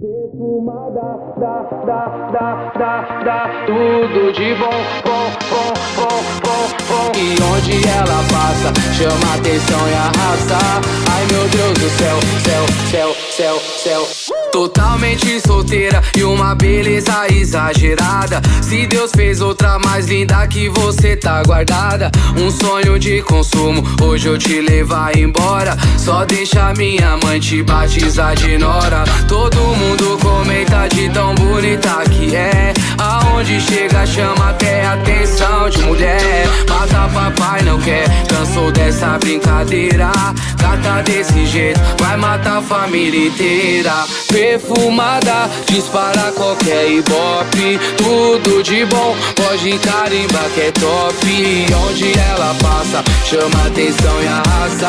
Perfumada, tudo de bom, bom. E onde ela passa, chama atenção e arrasta. Ai meu Deus do céu. Totalmente solteira e uma beleza exagerada. Se Deus fez outra mais linda que você, tá guardada. Um sonho de consumo, hoje eu te levar embora. Só deixa minha mãe te batizar de nora. Todo mundo comenta de tão bonita que é. Aonde chega chama até atenção de mulher. Mata papai não quer, cansou dessa brincadeira. Gata desse jeito vai matar a família inteira. Perfumada, dispara qualquer ibope. Tudo de bom, pode carimbar que é top. E onde ela passa, chama atenção e arrasa.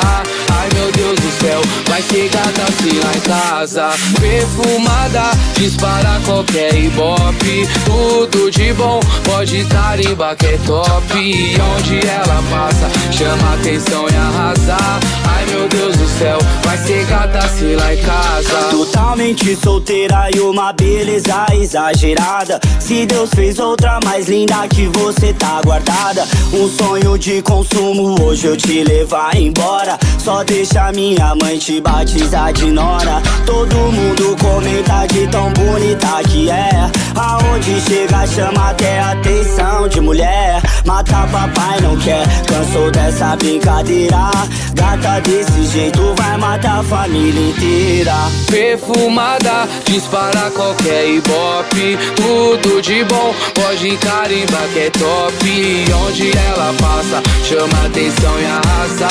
Ai meu Deus do céu, vai ser gata assim lá em casa. Perfumada, dispara qualquer ibope. Tudo de bom, pode carimbar que é top. E onde ela passa, chama atenção e arrasa. Ai meu Deus do céu, vai ser gata assim lá em casa. Totalmente solteira e uma beleza exagerada. Se Deus fez outra mais linda que você, tá guardada. Um sonho de consumo, hoje eu te levar embora. Só deixa minha mãe te batizar de nora. Todo mundo comenta de tão bonita que é. Aonde chega chama até atenção de mulher. Mata papai não quer, cansou dessa brincadeira. Gata desse jeito vai matar a família inteira. Perfumada, dispara qualquer ibope. Tudo de bom, pode carimbar que é top. E onde ela passa, chama atenção e arrasa.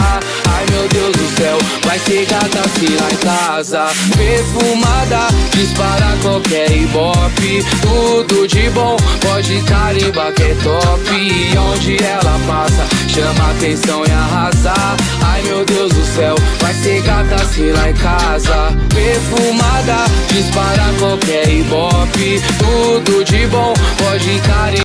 Ai meu Deus do céu, vai ser gata assim lá em casa. Perfumada, dispara qualquer ibope. Tudo de bom, pode carimbar que é top. E onde ela passa, chama atenção e arrasa. Ai meu Deus do céu, vai ser gata assim lá em casa. Perfumada, dispara qualquer ibope. Tudo de bom, pode carimbar.